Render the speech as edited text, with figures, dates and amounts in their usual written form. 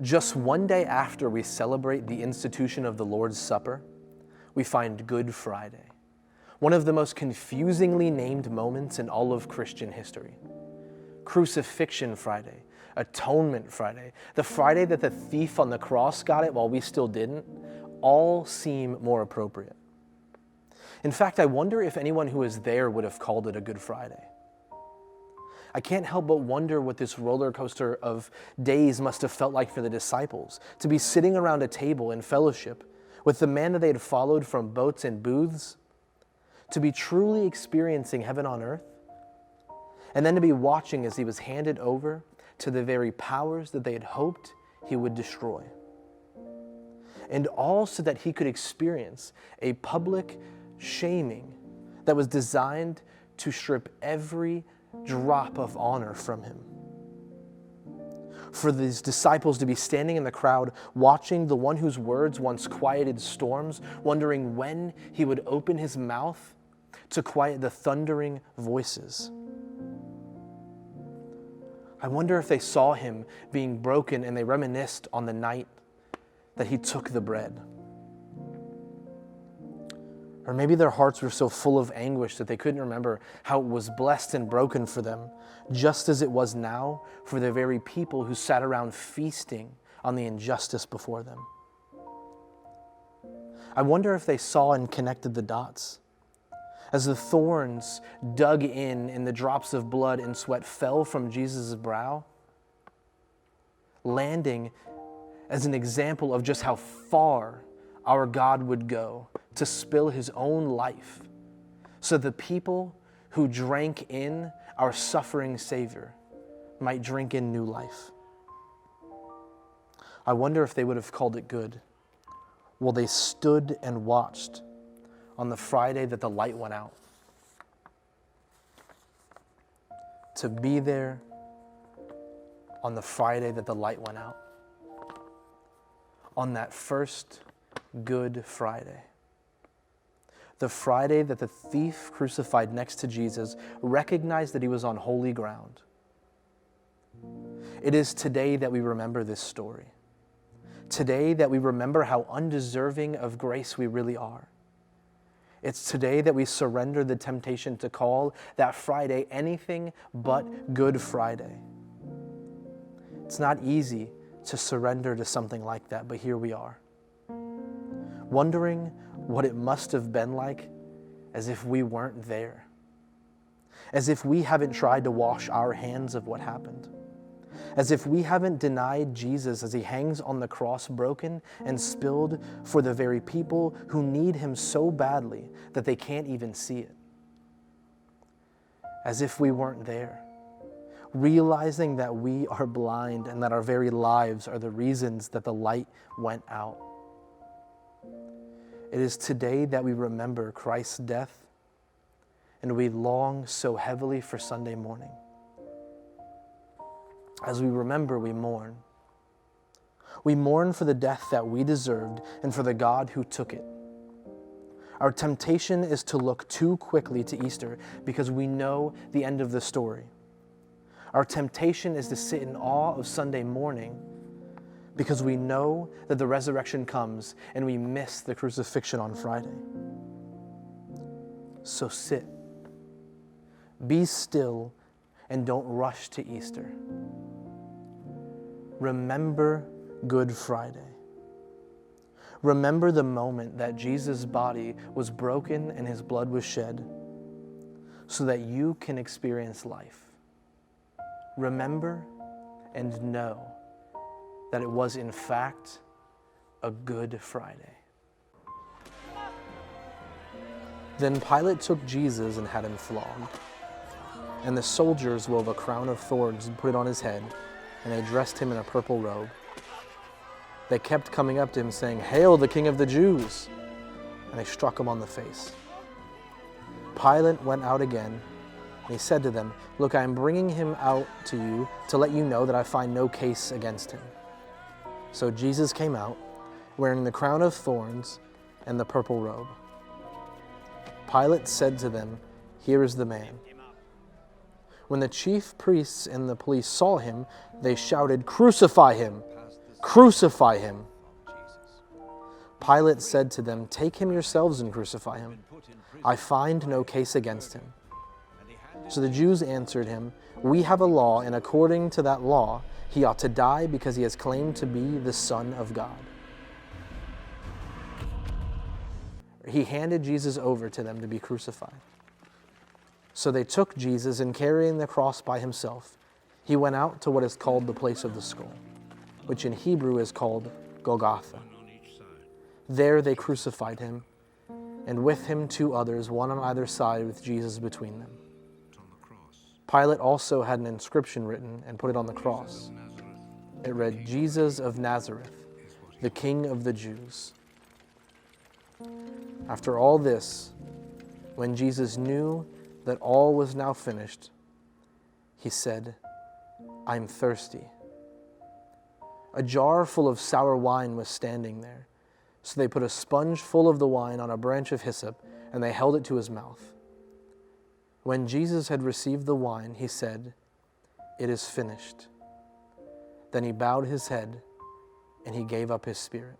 Just one day after we celebrate the institution of the Lord's Supper, we find Good Friday, one of the most confusingly named moments in all of Christian history. Crucifixion Friday, Atonement Friday, the Friday that the thief on the cross got it while we still didn't, all seem more appropriate. In fact, I wonder if anyone who was there would have called it a Good Friday. I can't help but wonder what this roller coaster of days must have felt like for the disciples, to be sitting around a table in fellowship with the man that they had followed from boats and booths, to be truly experiencing heaven on earth, and then to be watching as he was handed over to the very powers that they had hoped he would destroy. And all so that he could experience a public shaming that was designed to strip every drop of honor from him. For these disciples to be standing in the crowd, watching the one whose words once quieted storms, wondering when he would open his mouth to quiet the thundering voices. I wonder if they saw him being broken and they reminisced on the night that he took the bread. Or maybe their hearts were so full of anguish that they couldn't remember how it was blessed and broken for them, just as it was now for the very people who sat around feasting on the injustice before them. I wonder if they saw and connected the dots. As the thorns dug in and the drops of blood and sweat fell from Jesus' brow, landing as an example of just how far our God would go to spill his own life so the people who drank in our suffering Savior might drink in new life. I wonder if they would have called it good while they stood and watched on the Friday that the light went out. To be there on the Friday that the light went out. On that first Good Friday. The Friday that the thief crucified next to Jesus recognized that he was on holy ground. It is today that we remember this story. Today that we remember how undeserving of grace we really are. It's today that we surrender the temptation to call that Friday anything but Good Friday. It's not easy to surrender to something like that, but here we are. Wondering what it must have been like as if we weren't there. As if we haven't tried to wash our hands of what happened. As if we haven't denied Jesus as he hangs on the cross broken and spilled for the very people who need him so badly that they can't even see it. As if we weren't there. Realizing that we are blind and that our very lives are the reasons that the light went out. It is today that we remember Christ's death, and we long so heavily for Sunday morning. As we remember, we mourn. We mourn for the death that we deserved and for the God who took it. Our temptation is to look too quickly to Easter because we know the end of the story. Our temptation is to sit in awe of Sunday morning because we know that the resurrection comes and we miss the crucifixion on Friday. So sit, be still, and don't rush to Easter. Remember Good Friday. Remember the moment that Jesus' body was broken and his blood was shed so that you can experience life. Remember and know that it was in fact a Good Friday. Then Pilate took Jesus and had him flogged. And the soldiers wove a crown of thorns and put it on his head, and they dressed him in a purple robe. They kept coming up to him saying, "Hail the King of the Jews!" And they struck him on the face. Pilate went out again, and he said to them, "Look, I am bringing him out to you to let you know that I find no case against him." So Jesus came out, wearing the crown of thorns and the purple robe. Pilate said to them, Here is the man." When the chief priests and the police saw him, they shouted, "Crucify him! Crucify him!" Pilate said to them, "Take him yourselves and crucify him. I find no case against him." So the Jews answered him, "We have a law, and according to that law, he ought to die because he has claimed to be the Son of God." He handed Jesus over to them to be crucified. So they took Jesus, and carrying the cross by himself, he went out to what is called the place of the skull, which in Hebrew is called Golgotha. There they crucified him, and with him 2 others, one on either side with Jesus between them. Pilate also had an inscription written and put it on the cross. It read, "Jesus of Nazareth, the King of the Jews." After all this, when Jesus knew that all was now finished, he said, "I'm thirsty." A jar full of sour wine was standing there, so they put a sponge full of the wine on a branch of hyssop, and they held it to his mouth. When Jesus had received the wine, he said, "It is finished." Then he bowed his head, and he gave up his spirit.